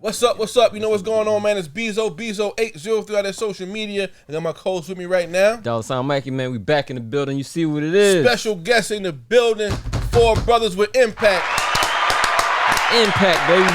What's up? What's up? You know what's going on, man? It's Bezo803 out there social media. I got my co-host with me right now. Dollar Mikey, man. We back in the building. You see what it is. Special guest in the building. 4 brothers with impact. Impact, baby.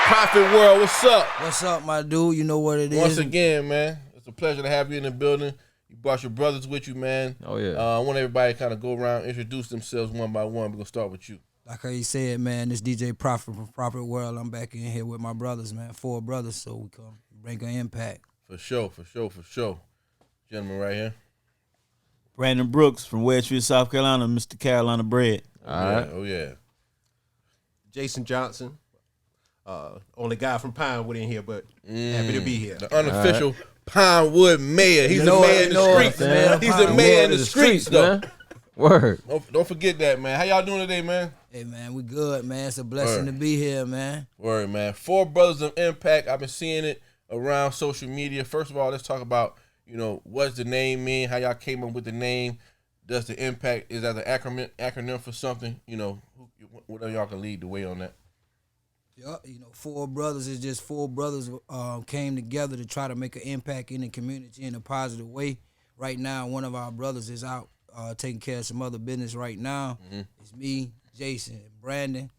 Prophet World, what's up? What's up, my dude? You know what it is. Once again, man, it's a pleasure to have you in the building. You brought your brothers with you, man. Oh, yeah. I want everybody to kind of go around, introduce themselves one by one. We're going to start with you. Like how you said, man, this DJ Prophet from Prophet World. I'm back in here with my brothers, man. 4 brothers, so we come bring an impact. For sure. Gentleman right here. Brandon Brooks from Wedgeville, South Carolina, Mr. Carolina Bread. All right. Oh, yeah. Jason Johnson, only guy from Pinewood in here, but happy to be here. The unofficial Pinewood mayor. He's the mayor in the streets, man. He's the mayor in the streets, though. Man. Word. Don't forget that, man. How y'all doing today, man? Hey, man, we good, man. It's a blessing to be here, man. Word, man. 4 brothers of impact. I've been seeing it around social media. First of all, let's talk about, what's the name mean? How y'all came up with the name? Does the impact, is that an acronym for something? Whatever y'all can lead the way on that. Yeah, 4 brothers is just 4 brothers came together to try to make an impact in the community in a positive way. Right now, one of our brothers is out taking care of some other business right now. Mm-hmm. It's me, Jason, and Brandon.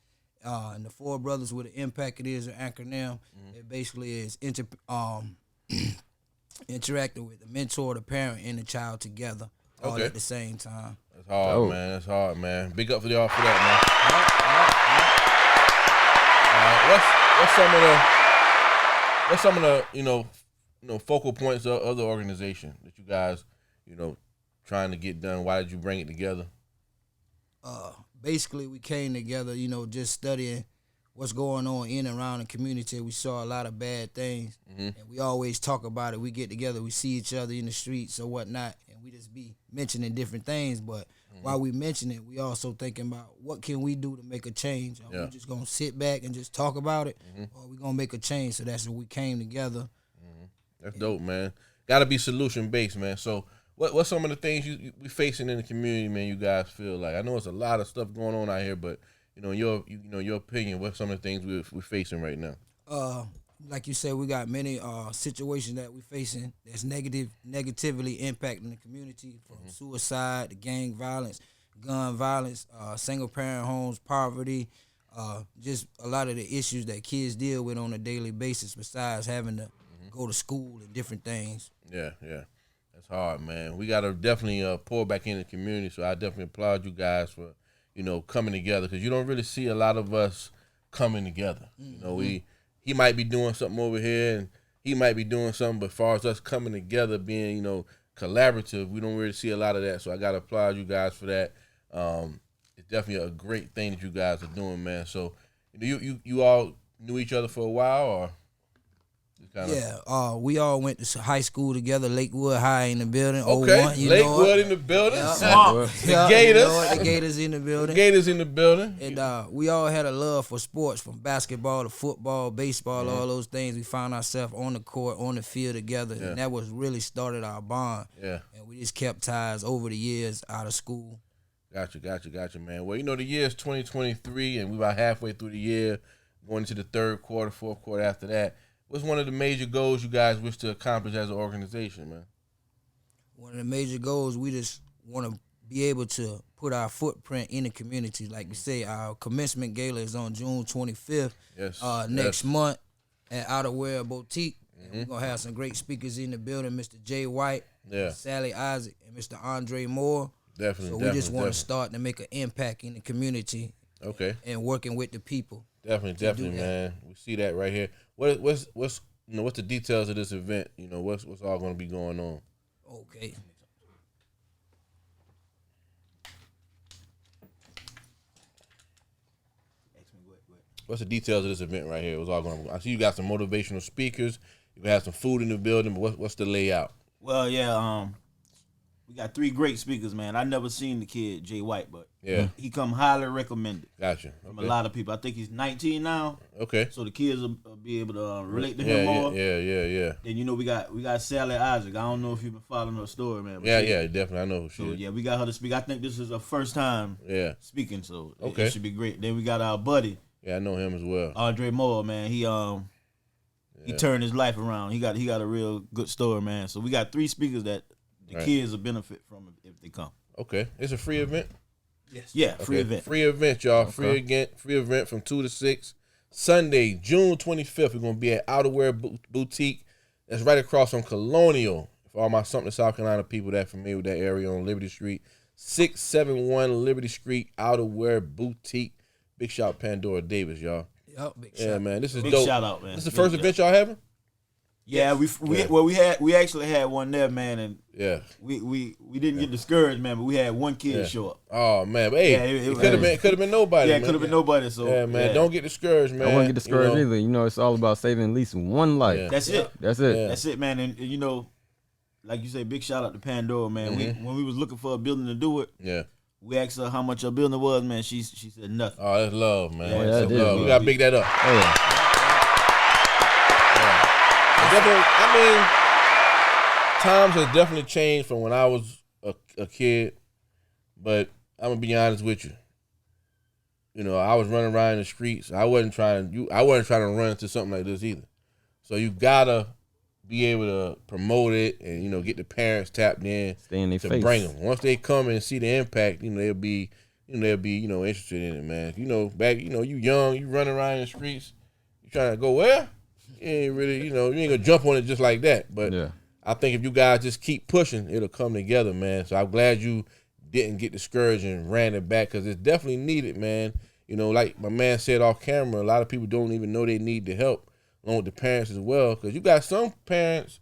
And the 4 brothers with an impact, it is an acronym. Mm-hmm. It basically is interacting with the mentor, the parent, and the child together all at the same time. That's hard, man. That's hard, man. Big up for y'all for that, man. What's some of the focal points of the organization that you guys trying to get done? Why did you bring it together? Basically, we came together, just studying what's going on in and around the community. We saw a lot of bad things, and we always talk about it. We get together, we see each other in the streets or whatnot, and we just be mentioning different things. But while we mention it, we also thinking about what can we do to make a change. Are we just going to sit back and just talk about it, or are we going to make a change? So that's when we came together. That's dope, man. Got to be solution-based, man. So what's some of the things we facing in the community, man, you guys feel like? I know it's a lot of stuff going on out here, but in your opinion, what's some of the things we're facing right now? Like you said, we got many situations that we're facing that's negatively impacting the community, from suicide to gang violence, gun violence, single-parent homes, poverty, just a lot of the issues that kids deal with on a daily basis besides having to go to school and different things. Yeah. That's hard, man. We got to definitely pour back in the community, so I definitely applaud you guys for, coming together, because you don't really see a lot of us coming together. He might be doing something over here, and he might be doing something, but as far as us coming together, being, collaborative, we don't really see a lot of that, so I got to applaud you guys for that. It's definitely a great thing that you guys are doing, man. So, you all knew each other for a while, or? We all went to high school together. Lakewood High in the building. Okay, 01, Lakewood in the building. The Gators. The Gators in the building. Gators in the building. And we all had a love for sports, from basketball to football, baseball, all those things. We found ourselves on the court, on the field together, and that was really started our bond. Yeah. And we just kept ties over the years out of school. Gotcha, man. Well, the year is 2023, and we're about halfway through the year, going into the 3rd quarter, 4th quarter after that. What's one of the major goals you guys wish to accomplish as an organization, man? One of the major goals, we just want to be able to put our footprint in the community. Like we say, our commencement gala is on June 25th next month at Outerwear Boutique. We're going to have some great speakers in the building, Mr. Jay White, Sally Isaac, and Mr. Andre Moore. Definitely. So we just want to start to make an impact in the community. Okay. And working with the people. Definitely, man. We see that right here. What's the details of this event? What's all going to be going on? Okay. What's the details of this event right here? What's all going on? I see you got some motivational speakers. You have some food in the building, but what's the layout? Well, we got 3 great speakers, man. I never seen the kid, Jay White, but he come highly recommended. Gotcha. From a lot of people. I think he's 19 now. Okay. So the kids will be able to relate to him more. Yeah. Then we got Sally Isaac. I don't know if you've been following her story, man. Yeah, definitely. I know who she is. Yeah, we got her to speak. I think this is her first time speaking, so it should be great. Then we got our buddy, Yeah, I know him as well. Andre Moore, man, he turned his life around. He got a real good story, man. So we got 3 speakers that the kids will benefit from if they come. Okay, it's a free event. Yes. Yeah, free event. Free event, y'all. Okay. Free event from 2 to 6. Sunday, June 25th. We're gonna be at Outerwear Boutique. That's right across from Colonial. For all my Sumter, South Carolina people that are familiar with that area on Liberty Street, 671 Liberty Street, Outerwear Boutique. Big shout out Pandora Davis, y'all. Yep, big Yeah, shout. man, this is Big dope. shout out, man. This is the first event y'all having? Yeah, we actually had one there, man, and we didn't get discouraged, man, but we had one kid show up. Oh man, but hey, it could have been nobody. Yeah, it could have been nobody. So yeah, man, don't get discouraged, man. I wouldn't get discouraged either. You know, it's all about saving at least one life. Yeah. That's it. That's it. Yeah. That's it, man. And you know, like you say, big shout out to Pandora, man. When we was looking for a building to do it, we asked her how much her building was, man. She said nothing. Oh, that's love, man. Yeah, That's love. We gotta big that up. Oh, yeah. Definitely, I mean, times has definitely changed from when I was a kid, but I'm gonna be honest with you. You know, I was running around in the streets. I wasn't trying to run into something like this either. So you gotta be able to promote it and, you know, get the parents tapped in Stay in their to face. bring them. Once they come and see the impact, you know, they'll be interested in it, man. You know, back, you know, you young, you running around in the streets, you trying to go where? You ain't really, you know, you ain't gonna jump on it just like that. But Yeah. I think if you guys just keep pushing, it'll come together, man. So I'm glad you didn't get discouraged and ran it back, because it's definitely needed, man. You know, like my man said off camera, a lot of people don't even know they need the help, along with the parents as well. Because you got some parents,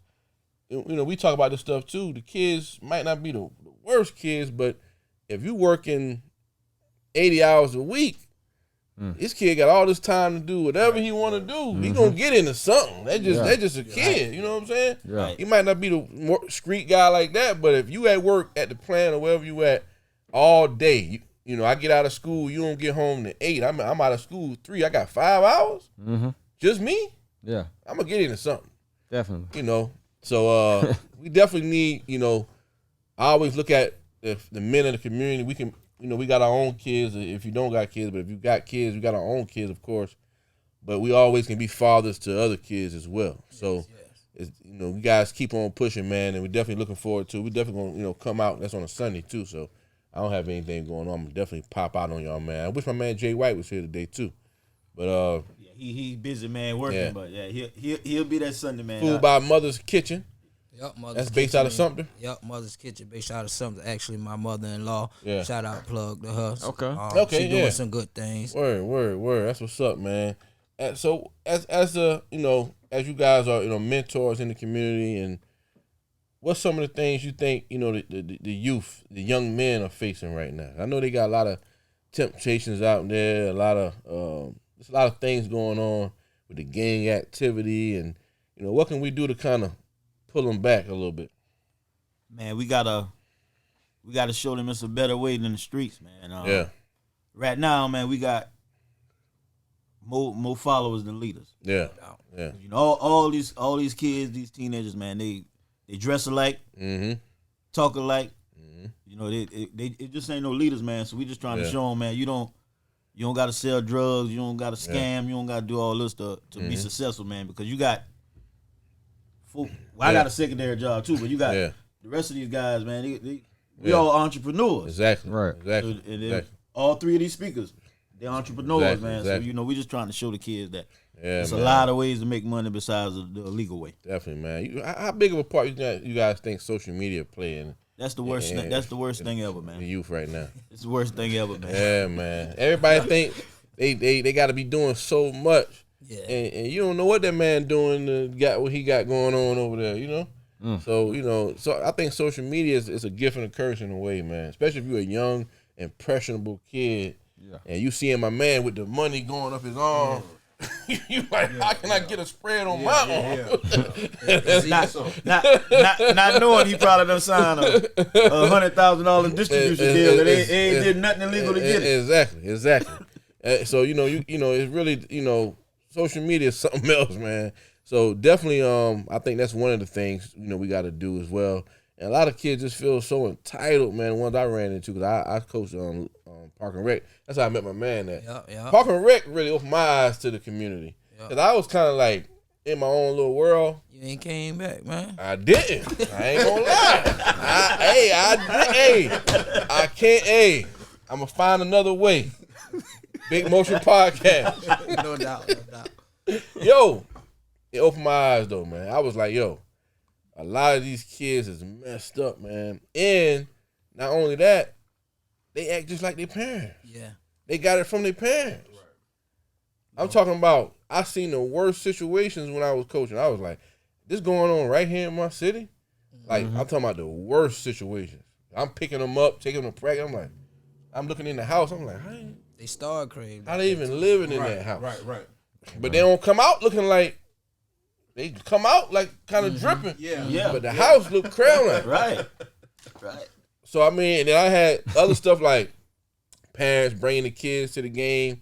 you know, we talk about this stuff too. The kids might not be the worst kids, but if you working 80 hours a week, this kid got all this time to do whatever he want to do. He gonna get into something. That's just a kid. You know what I'm saying? Yeah. He might not be the street guy like that, but if you at work at the plant or wherever you at all day, you know, I get out of school, you don't get home to 8. I'm out of school 3. I got 5 hours. Just me. Yeah. I'm gonna get into something. Definitely. You know, so we definitely need. You know, I always look at if the men in the community. We can. You know, we got our own kids. If you don't got kids, but if you got kids, we got our own kids, of course. But we always can be fathers to other kids as well. So, it's, you know, you guys keep on pushing, man, and we're definitely looking forward to it. We're definitely going to, you know, come out. That's on a Sunday, too, so I don't have anything going on. I'm definitely pop out on y'all, man. I wish my man Jay White was here today, too. But, yeah, he busy, man, working, but yeah, he'll be that Sunday, man. Food by Mother's Kitchen. Yep, Mother's That's based out of Sumter? Yep, Mother's Kitchen, based out of Sumter. Actually, my mother-in-law. Yeah. Shout out, plug to her. Okay. She doing some good things. Word. That's what's up, man. And so as a, you know, as you guys are, you know, mentors in the community, and what's some of the things you think, you know, the youth, the young men are facing right now? I know they got a lot of temptations out there, there's a lot of things going on with the gang activity, and, you know, what can we do to kind of pull them back a little bit? Man, we gotta show them it's a better way than the streets, man. Right now, man, we got more followers than leaders. Yeah. You know, all these kids, these teenagers, man, they dress alike, talk alike. You know, they just ain't no leaders, man. So we just trying to show them, man, you don't gotta sell drugs, you don't gotta scam, you don't gotta do all this to be successful, man. Because you got, I got a secondary job too, but you got the rest of these guys, man. We all entrepreneurs. Exactly. Right. Exactly. So, and all 3 of these speakers, they're entrepreneurs, man. Exactly. So, you know, we just trying to show the kids that there's man. a lot of ways to make money besides the legal way. Definitely, man. How big of a part you guys think social media playing? That's the worst. That's the worst thing ever, man. The youth right now. It's the worst thing ever, man. Yeah, man. Everybody think they got to be doing so much, and you don't know what that man doing. Got what he got going on over there, you know. So you know, I think social media is a gift and a curse in a way, man. Especially if you're a young, impressionable kid, and you seeing my man with the money going up his arm. You like, how can I get a spread on my arm? Not knowing he probably done signed a $100,000 distribution deal that ain't did nothing illegal to get it. Exactly. So you know, it's really, you know, social media is something else, man. So definitely, I think that's one of the things, you know, we got to do as well. And a lot of kids just feel so entitled, man. The ones I ran into, because I coached on Park and Rec. That's how I met my man at. Yeah. Park and Rec really opened my eyes to the community. Because I was kind of like in my own little world. You ain't came back, man. I didn't. I ain't gonna lie. I can't. I'm gonna find another way. Big Motion Podcast. No doubt. Yo, it opened my eyes though, man. I was like, yo, a lot of these kids is messed up, man. And not only that, they act just like their parents. Yeah. They got it from their parents. Right. I'm talking about, I seen the worst situations when I was coaching. I was like, this going on right here in my city? Like, I'm talking about the worst situations. I'm picking them up, taking them to practice. I'm like, I'm looking in the house. I'm like, they start craving. How they even living in that house? Right. But they don't come out looking like, they come out like kind of dripping. Yeah. But the house look crown like. Right. So, I mean, and then I had other stuff like parents bringing the kids to the game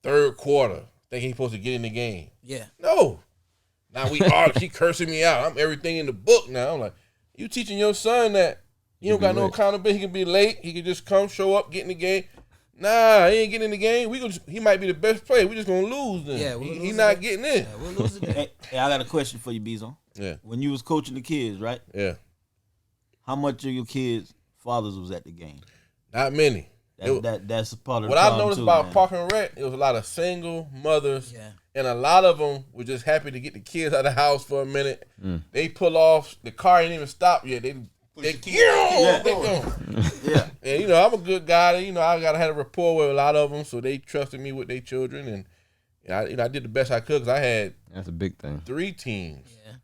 third quarter, thinking he's supposed to get in the game. Yeah. No. Now we are, she cursing me out. I'm everything in the book now. I'm like, you teaching your son that you don't got no accountability. He can be late. He can just come, show up, get in the game. Nah, he ain't getting in the game. He might be the best player. We just gonna lose then. Yeah, he not getting in. Yeah, we'll lose it. Hey, I got a question for you, Bizon. Yeah. When you was coaching the kids, right? Yeah. How much of your kids' fathers was at the game? Not many. That's a part of what the problem I noticed too, about man. Park and Rec, it was a lot of single mothers. Yeah. And a lot of them were just happy to get the kids out of the house for a minute. They pull off. The car ain't even stopped yet. They go. Yeah. And, you know, I'm a good guy. You know, I got to have a rapport with a lot of them, so they trusted me with their children. And I did the best I could because I had That's a big thing. 3 teams. Yeah.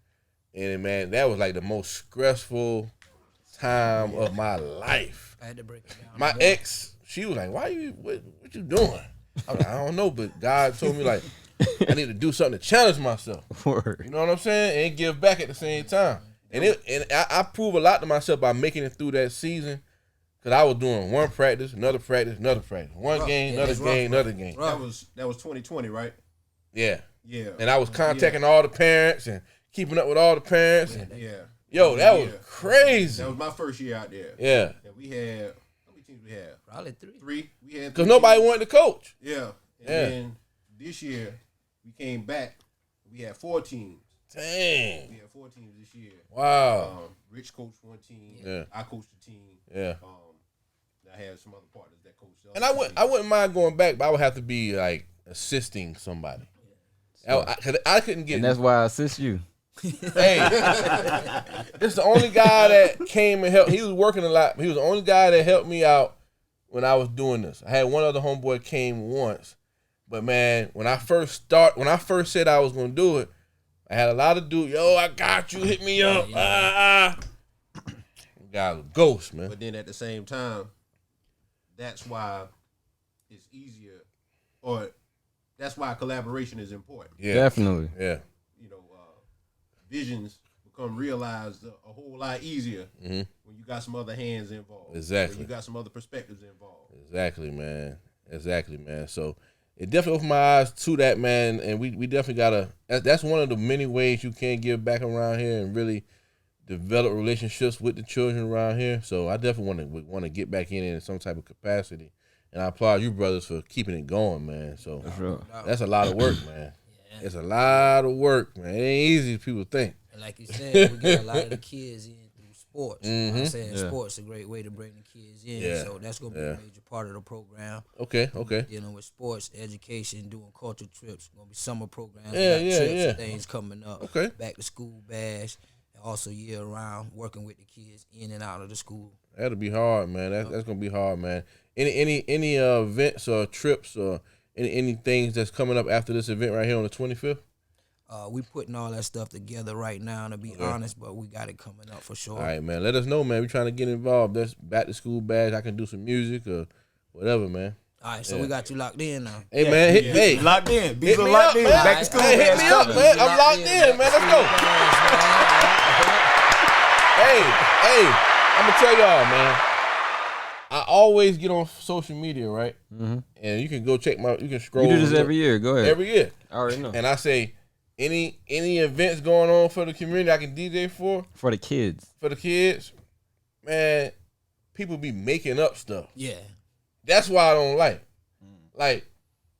And, man, that was like the most stressful time of my life. I had to break it down. My ex, she was like, what you doing? I'm like, I don't know, but God told me, like, I need to do something to challenge myself. Word. You know what I'm saying? And give back at the same time. And I prove a lot to myself by making it through that season, because I was doing one practice, another practice, another practice. One game, another game, another game. That was 2020, right? Yeah. Yeah. And I was contacting all the parents and keeping up with all the parents. And, Yeah. yo, that was crazy. That was my first year out there. Yeah. And we had, how many teams we had? Probably 3. 3. We had Because 3 nobody teams. wanted to coach. Yeah. And Yeah. then this year, we came back. We had 4 teams. Dang. We had 4 teams this year. Wow. Rich coached one team. Yeah. I coached the team. Yeah. I had some other partners that coached the And other I wouldn't mind going back, but I would have to be like assisting somebody. Cause I couldn't get. And that's why I assist you. Hey, this is the only guy that came and helped. He was working a lot. He was the only guy that helped me out when I was doing this. I had one other homeboy came once, but man, when I first said I was gonna do it, I had a lot of dudes. Yo, I got you. Hit me up. Guy was a ghost, man. But then at the same time, that's why it's easier, or that's why collaboration is important. Yeah, Definitely. Yeah. You know, visions become realized a whole lot easier when you got some other hands involved. Exactly. When you got some other perspectives involved. Exactly, man. So it definitely opened my eyes to that, man. And we definitely gotta. That's one of the many ways you can give back around here and really develop relationships with the children around here. So I definitely want to get back in some type of capacity. And I applaud you brothers for keeping it going, man. So For sure. that's a lot of work, man. It's a lot of work, man. It ain't easy as people think. And like you said, we get a lot of the kids in through sports. I'm saying Yeah. sports is a great way to bring the kids in. Yeah. So that's going to be a major part of the program. Okay. Dealing with sports, education, doing culture trips. Going to be summer programs. Yeah, we got trips yeah. and things coming up. Okay. Back to school bash. And also year round, working with the kids in and out of the school. That'll be hard, man. That's gonna be hard, man. Any events or trips or any things that's coming up after this event right here on the 25th? We putting all that stuff together right now, to be honest, but we got it coming up for sure. All right, man. Let us know, man. We trying to get involved. That's back to school badge. I can do some music or whatever, man. All right, so we got you locked in now. Hey, man. Hey, Locked in. hit Bizon me locked up, in. man. Back to school. Hey, hit me up, man. I'm locked in, man. Let's go. Hey, I'm gonna tell y'all, man. I always get on social media, right? And you can go check you can scroll. You do this every year. Go ahead. Every year. I already know. And I say, any events going on for the community I can DJ for? For the kids. For the kids, man, people be making up stuff. Yeah. That's why I don't like. Like,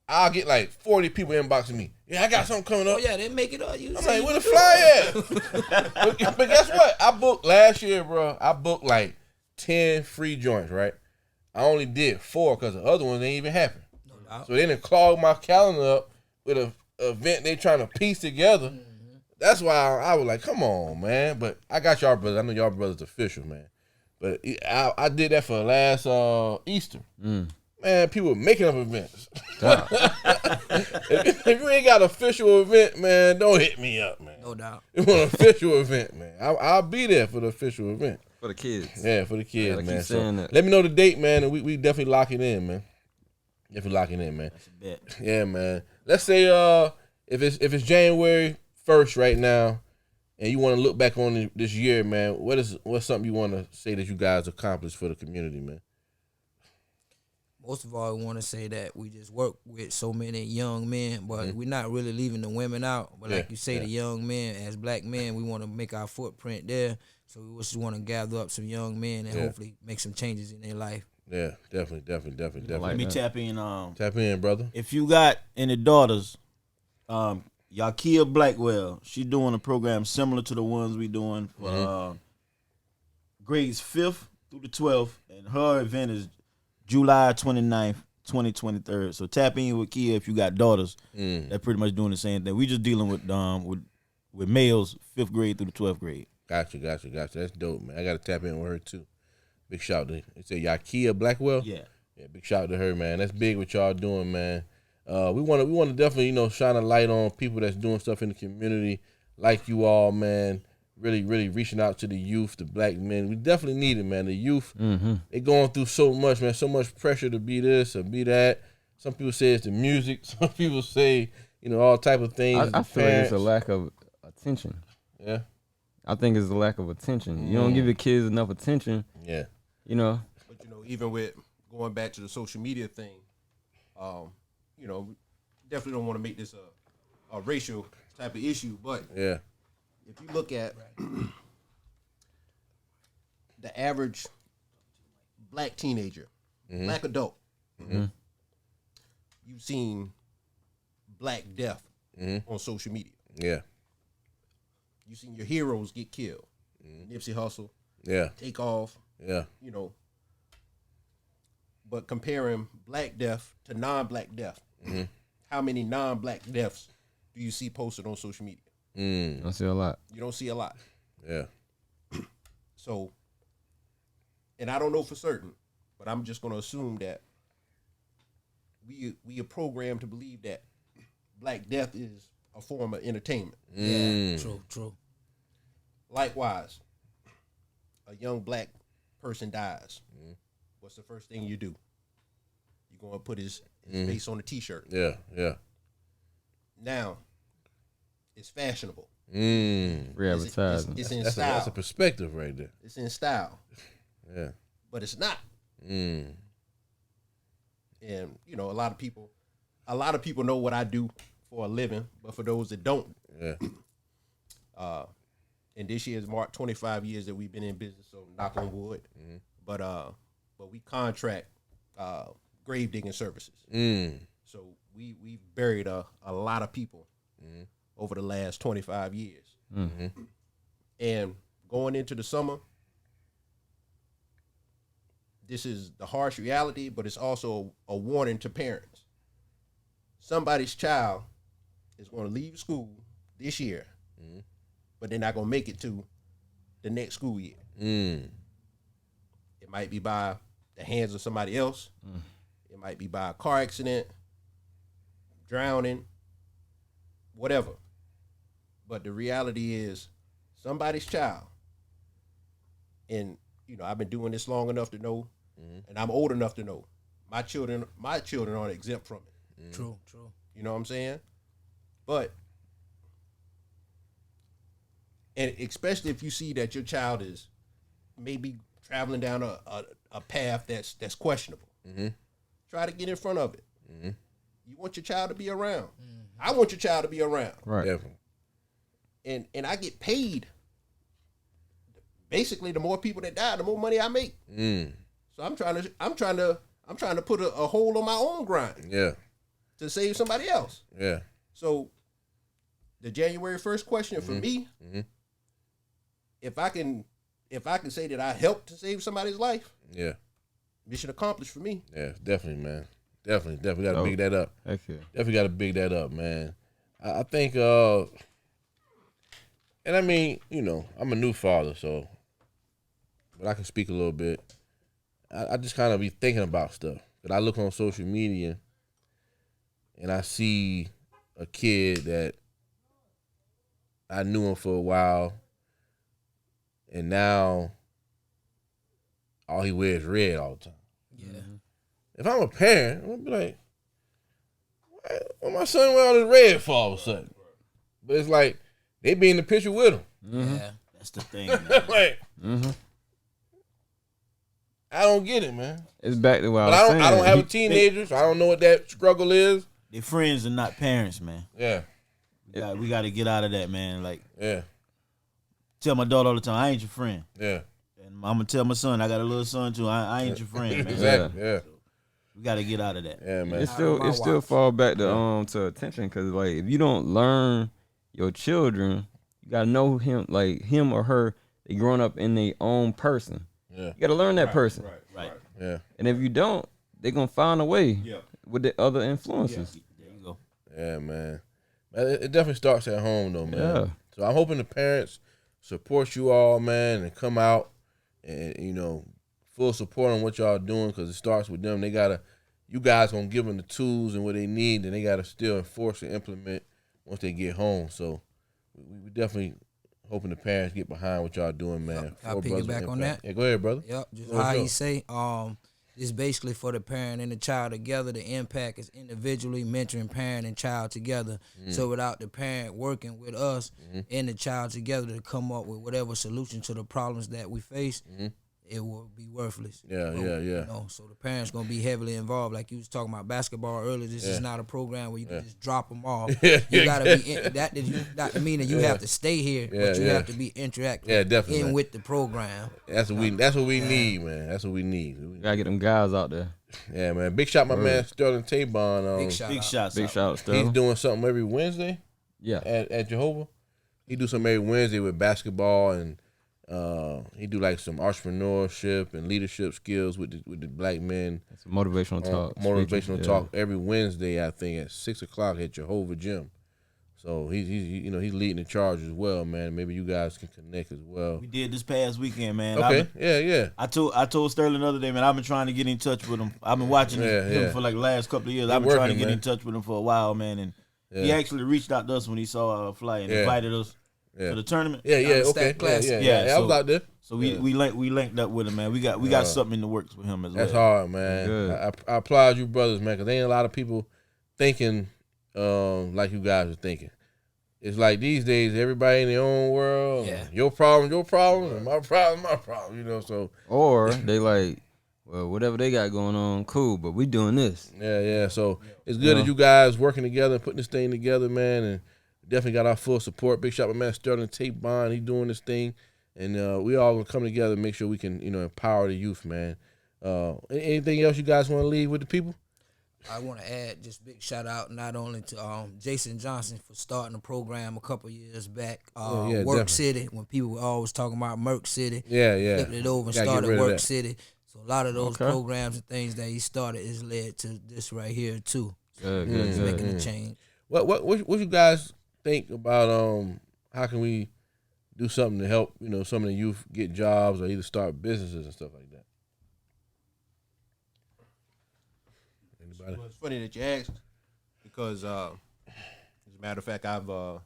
I'll get like 40 people inboxing me. Yeah, I got something coming up. Oh yeah, they make it up. I'm like, where the fly at? but guess what? I booked last year, bro. I booked like 10 free joints, right? I only did 4 because the other ones ain't even happen. No doubt. So they done clogged my calendar up with a event they trying to piece together. Mm-hmm. That's why I was like, come on, man. But I got y'all brothers. I know y'all brothers official, man. But I did that for last Easter. Man, people were making up events. if you ain't got an official event, man, don't hit me up, man. No doubt. You want an official event, man. I'll be there for the official event. For the kids. Yeah, for the kids, Gotta man. keep So saying that. let me know the date, man, and we definitely lock it in, man. Definitely lock it in, man. That's a bet. Yeah, man. Let's say if it's January 1st right now, and you want to look back on this year, man, what's something you want to say that you guys accomplished for the community, man? Most of all, I want to say that we just work with so many young men, but we're not really leaving the women out. But like you say, the young men, as black men, we want to make our footprint there. So we just want to gather up some young men and hopefully make some changes in their life. Yeah, definitely. Let me tap in. Tap in, brother. If you got any daughters, Yakia Blackwell, she doing a program similar to the ones we doing for grades 5th through the 12th, and her event is July 29th, 2023. So tap in with Kia if you got daughters. They're pretty much doing the same thing. We just dealing with males 5th grade through the 12th grade. Gotcha. That's dope, man. I got to tap in with her too. Big shout to you say Yakia Blackwell. Yeah. Big shout to her, man. That's big what y'all doing, man. We want to definitely shine a light on people that's doing stuff in the community like you all, man. Really reaching out to the youth, the black men. We definitely need it, man. The youth, they going through so much, man. So much pressure to be this or be that. Some people say it's the music. Some people say all type of things. I feel like it's a lack of attention. Yeah. I think it's a lack of attention. You don't give your kids enough attention. Yeah. But even with going back to the social media thing, definitely don't want to make this a racial type of issue. But Yeah. if you look at the average black teenager, black adult, you've seen Black Death on social media. Yeah. You've seen your heroes get killed. Nipsey Hussle, Yeah. Take Off, Yeah. But comparing Black Death to non-black death, how many non-black deaths do you see posted on social media? I see a lot. You don't see a lot. Yeah. So, and I don't know for certain, but I'm just going to assume that we are programmed to believe that Black Death is a form of entertainment. Yeah, true. Likewise, a young black person dies. What's the first thing you do? You're going to put his face on a T-shirt. Yeah. Now, it's fashionable. Re-advertising. It's in That's style. a perspective right there. It's in style, Yeah. but it's not. And a lot of people know what I do for a living, but for those that don't, and this year is marked 25 years that we've been in business, so knock on wood. But we contract grave digging services. So we buried a lot of people over the last 25 years. And going into the summer, this is the harsh reality, but it's also a warning to parents. Somebody's child is going to leave school this year, but they're not going to make it to the next school year. It might be by the hands of somebody else. It might be by a car accident, drowning, whatever. But the reality is somebody's child. And, I've been doing this long enough to know, and I'm old enough to know, my children aren't exempt from it. True. You know what I'm saying? But, and especially if you see that your child is maybe traveling down a path that's questionable, try to get in front of it. You want your child to be around. I want your child to be around. Right. Definitely. and I get paid. Basically, the more people that die, the more money I make. So I'm trying to put a hole on my own grind. Yeah. To save somebody else. Yeah. So the January 1st question for me, if I can say that I helped to save somebody's life, yeah, mission accomplished for me. Yeah, definitely, man. Definitely got to big that up. Okay. Definitely got to big that up, man. I think, and I mean, I'm a new father, so, but I can speak a little bit. I just kind of be thinking about stuff. But I look on social media, and I see a kid that I knew him for a while, and now all he wears red all the time. Yeah. If I'm a parent, I'm gonna be like, why my son wear all this red for all of a sudden? But it's like they be in the picture with him. Yeah. That's the thing, man. Like, I don't get it, man. It's back to what But I was saying. I don't have a teenager, so I don't know what that struggle is. Their friends are not parents, man. Yeah, We got to get out of that, man. Like, yeah, tell my daughter all the time, I ain't your friend. yeah. And I'm gonna tell my son, I got a little son too. I ain't your friend, man. Exactly. Yeah, We got to get out of that. yeah, man. It still fall back to attention, because like if you don't learn your children, you gotta know him or her. They growing up in their own person. Yeah, You gotta learn that person. Right. yeah, And if you don't, they're gonna find a way with the other influences. There you go. yeah, man. It definitely starts at home, though, man. Yeah. So I'm hoping the parents support you all, man, and come out and full support on what y'all doing, because it starts with them. You guys gonna give them the tools and what they need, and they gotta still enforce and implement once they get home. So we definitely hoping the parents get behind what y'all doing, man. I'll 4 brothers piggyback with on impact. that. Yeah, go ahead, brother. Yep, just What's how up? he say, it's basically for the parent and the child together. The impact is individually mentoring parent and child together. So without the parent working with us and the child together to come up with whatever solution to the problems that we face, it will be worthless. Yeah. So the parents gonna be heavily involved. Like you was talking about basketball earlier. This is not a program where you can just drop them off. You gotta be that meaning you have to stay here, but you have to be interactive. Yeah, definitely, in man. with the program. That's what we need, man. That's what we need. Gotta get them guys out there. Yeah, man. Big shot, my man Sterling Tabon. Big shout Big out. shots. Big out. shout out, He's Sterling. doing something every Wednesday Yeah. at Jehovah. He do something every Wednesday with basketball, and he do like some entrepreneurship and leadership skills with the black men. It's a motivational talk. Motivational speeches, talk every Wednesday, I think, at 6:00 at Jehovah Gym. So he's leading the charge as well, man. Maybe you guys can connect as well. We did this past weekend, man. Okay, yeah. I told Sterling the other day, man, I've been trying to get in touch with him. I've been watching him for like the last couple of years. I've been trying to get in touch with him for a while, man. And he actually reached out to us when he saw our flight and invited us to the tournament. Yeah, okay. Stack class. Yeah, I was out there. So we linked up with him, man. We got something in the works with him as well. That's hard, man. I applaud you brothers, man, because there ain't a lot of people thinking like you guys are thinking. It's like these days, everybody in their own world. Yeah. Your problem, and my problem. So. Or they like, well, whatever they got going on, cool, but we doing this. Yeah. So it's good that you guys working together, putting this thing together, man, and definitely got our full support. Big shout out to my man Sterling Tabon. He doing this thing, and we all gonna come together and make sure we can, empower the youth, man. Anything else you guys want to leave with the people? I want to add just big shout out not only to Jason Johnson for starting the program a couple years back. Work definitely. City, when people were always talking about Merck City. Yeah. Flipped it over and Gotta get started rid of Work that. City. So a lot of those programs and things that he started is led to this right here too. Good, It's good. making a change. What you guys think about how can we do something to help some of the youth get jobs or either start businesses and stuff like that? Anybody? Well, it's funny that you asked because, as a matter of fact, I've been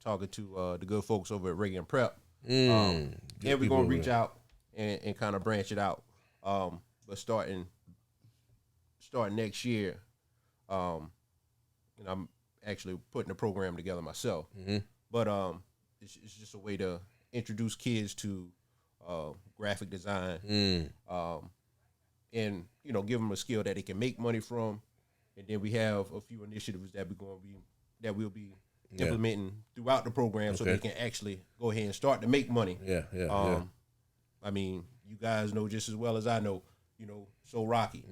talking to the good folks over at Reagan Prep, and we're gonna reach out and kind of branch it out. But starting next year, I'm actually putting a program together myself. But it's just a way to introduce kids to graphic design. And give them a skill that they can make money from, and then we have a few initiatives that we'll be implementing throughout the program so they can actually go ahead and start to make money. Yeah. I mean, you guys know just as well as I know, So Rocky.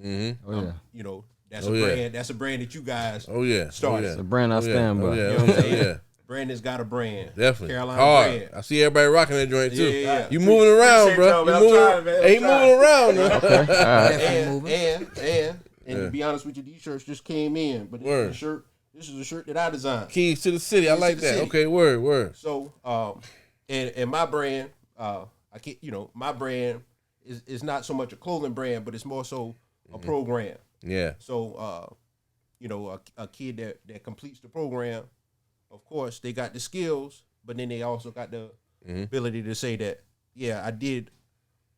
Oh yeah. That's a brand. That's a brand that you guys started. It's a brand I stand by. You know what I'm saying? Brandon's got a brand. Definitely. Carolina hard. brand. I see everybody rocking that joint too. Yeah. You moving around, Appreciate y'all, bro. man. You I'm trying, man. I'm He trying. moving around. Man. Definitely moving. And to be honest with you, these shirts just came in, but this is a shirt that I designed. Keys to the city. I Keys like to the that. city. Okay, word. So, and my brand, I can't, my brand is not so much a clothing brand, but it's more so a program. Yeah. So, a kid that completes the program, of course, they got the skills, but then they also got the ability to say that, yeah, I did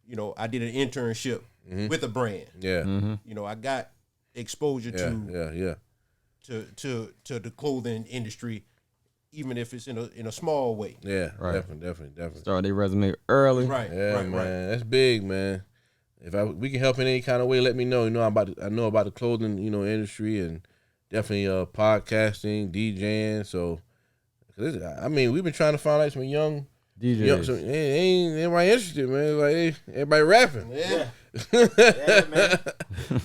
an internship with a brand. Yeah. I got exposure Yeah. to the clothing industry, even if it's in a small way. Yeah. Right. Definitely. Start their resume early. Right. Yeah, right. man. That's big, man. If we can help in any kind of way, let me know. I know about the clothing, industry, and definitely podcasting, DJing. So, we've been trying to find out some young DJs. ain't everybody interested, man. Like everybody rapping. Yeah. Yeah, man.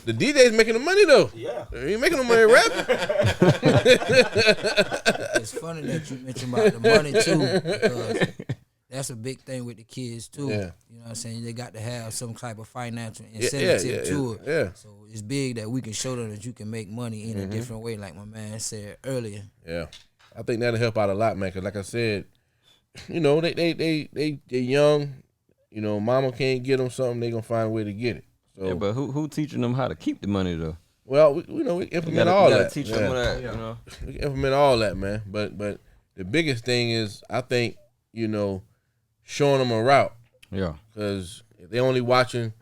The DJ's making the money though. Yeah. He ain't making no money rapping. It's funny that you mentioned about the money too, because that's a big thing with the kids too. Yeah. You know what I'm saying? They got to have some type of financial incentive to it. Yeah. So it's big that we can show them that you can make money in a different way, like my man said earlier. Yeah. I think that'll help out a lot, man. Cause like I said, they young. Mama can't get them something. They gonna find a way to get it. So, Yeah, but who teaching them how to keep the money though? well, we implement You all gotta that. teach them that. You know. We can implement all that, man. But the biggest thing is, I think, showing them a route. Yeah. Because if they only watching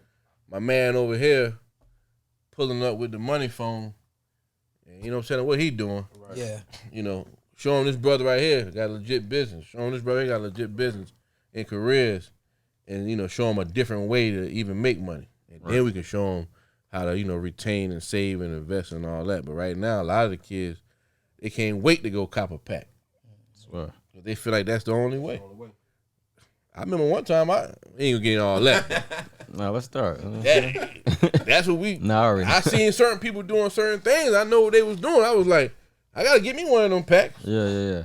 my man over here pulling up with the money phone, and what I'm saying, what he doing, Right. Yeah. Show him this brother right here got a legit business. Show him this brother got a legit business and careers, and show him a different way to even make money. And then we can show them how to retain and save and invest and all that. But right now, a lot of the kids, they can't wait to go cop a pack. Swear. They feel like that's the only way. I remember one time I ain't gonna get all that. Now let's start. That's what we. Nah, already. I seen certain people doing certain things. I know what they was doing. I was like, I gotta get me one of them packs. Yeah.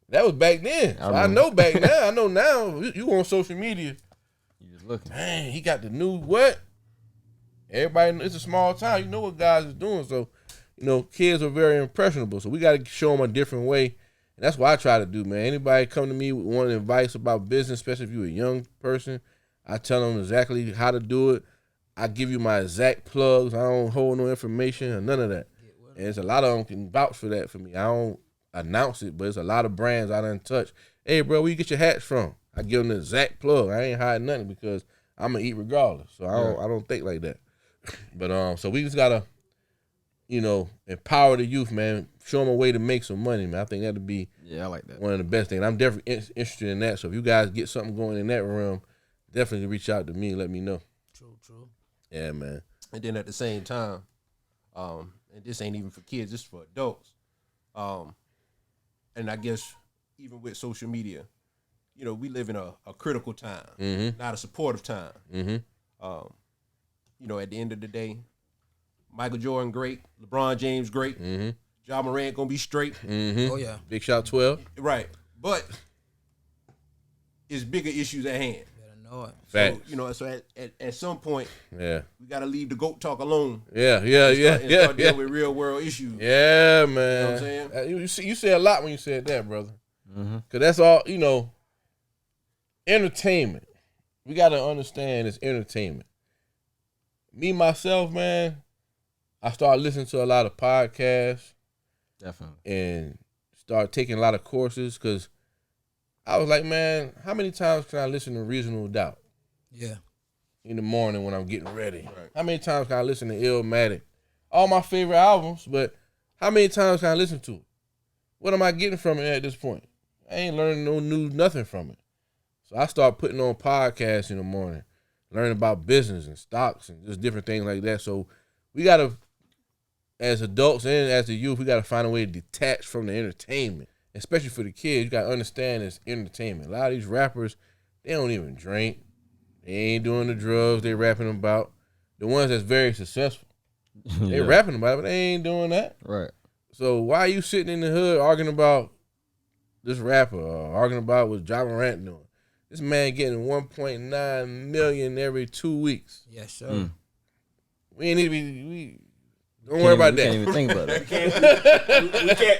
That was back then. So I know back now. I know now. You on social media? You just looking. Man, he got the new what? Everybody, it's a small town. You know what guys is doing. So, kids are very impressionable. So we got to show them a different way. And that's what I try to do, man. Anybody come to me with wanting advice about business, especially if you're a young person, I tell them exactly how to do it. I give you my exact plugs. I don't hold no information or none of that. And there's a lot of them can vouch for that for me. I don't announce it, but there's a lot of brands I done touch. Hey, bro, where you get your hats from? I give them the exact plug. I ain't hiding nothing because I'm gonna eat regardless. So I don't think like that. But so we just gotta, empower the youth, man. Show them a way to make some money, man. I think that'd be I like that. one of the best things. I'm definitely interested in that. So if you guys get something going in that realm, definitely reach out to me and let me know. True. Yeah, man. And then at the same time, and this ain't even for kids, this is for adults. And I guess even with social media, we live in a critical time, not a supportive time. At the end of the day, Michael Jordan great, LeBron James great, Ja Morant gonna be straight, Oh yeah. Big Shot 12. right? But it's bigger issues at hand. Better know it. Facts. So so at some point, Yeah. we gotta leave the GOAT talk alone. Yeah. And start dealing with real world issues. Yeah, man. You know what I'm saying? You said a lot when you said that, brother. Cause that's all, entertainment. We gotta understand it's entertainment. Me, myself, man, I started listening to a lot of podcasts Definitely. and started taking a lot of courses because I was like, man, how many times can I listen to Reasonable Doubt Yeah. in the morning when I'm getting ready? Right. How many times can I listen to I.M.P.A.C.T? All my favorite albums, but how many times can I listen to it? What am I getting from it at this point? I ain't learning no new nothing from it. So I started putting on podcasts in the morning, learning about business and stocks and just different things like that. So we got to, as adults and as the youth, we got to find a way to detach from the entertainment especially for the kids. You gotta understand it's entertainment. A lot of these rappers, they don't even drink. They ain't doing the drugs they rapping about. The ones that's very successful, they rapping about it, but they ain't doing that. Right. So why are you sitting in the hood arguing about this rapper or arguing about what Ja Morant doing? This man getting 1.9 million every 2 weeks. Yes, sir. We ain't need to be. Don't worry about that. Can't even think about it.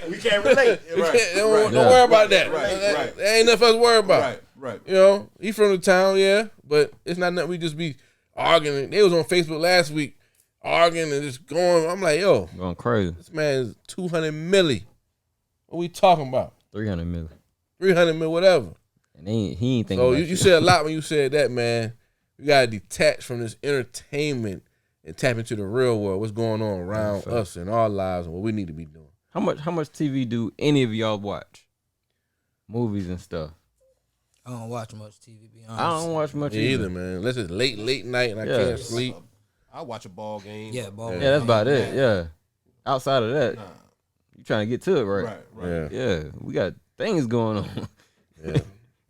we can't relate. Don't worry about that. Right. There ain't nothing for us to worry about. Right. You know, he from the town, yeah, but it's not nothing we just be arguing. They was on Facebook last week arguing and just going. I'm like, yo, Going crazy. this man is 200 milli. What we talking about? 300 million. 300 mil, whatever. And he ain't thinking So about you said a lot when you said that, man. You gotta detach from this entertainment and tap into the real world. What's going on around us and our lives and what we need to be doing. How much TV do any of y'all watch? Movies and stuff. I don't watch much TV, be honest. I don't watch much Me either, man. Unless it's late night and I can't sleep. I watch a ball game. Yeah, ball. Yeah, that's about it. Yeah. Outside of that, you trying to get to it, right? Right. Yeah, we got things going on. Yeah.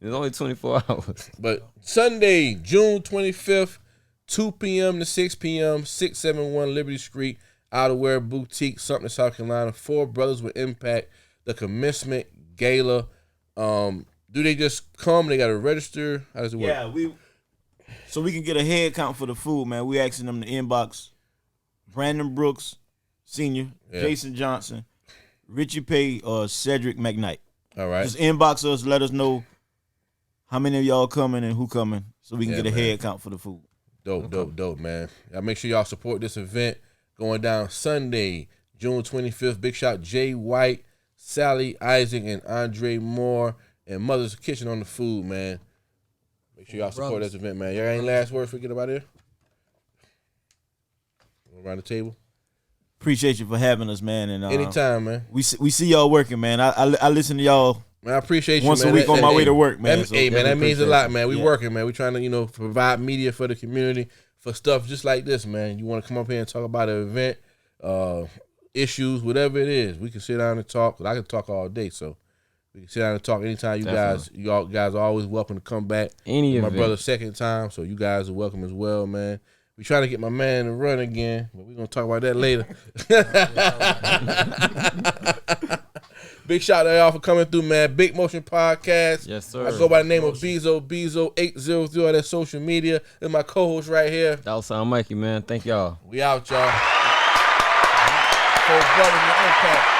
It's only 24 hours. But Sunday, June 25th, 2 p.m. to 6 p.m., 671 Liberty Street, Outerwear Boutique, Sumter, South Carolina. 4 Brothers with Impact, the commencement gala. Do they just come? They got to register? How does it work? Yeah, so we can get a head count for the food, man. We asking them to inbox Brandon Brooks, Senior, Jason Johnson, Richie Pay, or Cedric McKnight. All right. Just inbox us, let us know how many of y'all coming and who coming, so we can get a head count for the food. Dope, man. Y'all make sure y'all support this event going down Sunday, June 25th. Big shout Jay White, Sally Isaac, and Andre Moore, and Mother's Kitchen on the food, man. Make sure y'all support this event, man. Y'all ain't last words for get about here? Around the table? Appreciate you for having us, man. And Anytime, man. We see y'all working, man. I listen to y'all. Man, I appreciate you, once man. a week on my way to work, man. Hey, man, that means a lot, man. We Yeah. working, man. We trying to, provide media for the community for stuff just like this, man. You want to come up here and talk about an event, issues, whatever it is. We can sit down and talk. 'Cause I can talk all day, so we can sit down and talk anytime. You guys are always welcome to come back. Any My event. brother's second time, so you guys are welcome as well, man. We trying to get my man to run again, but we're gonna talk about that later. Big shout out to y'all for coming through, man. Big Motion Podcast. Yes, sir. I go by the name of Bezo803 on that social media. And my co-host right here. That was Mikey, man. Thank y'all. We out, y'all. 4 Brothers with Impact.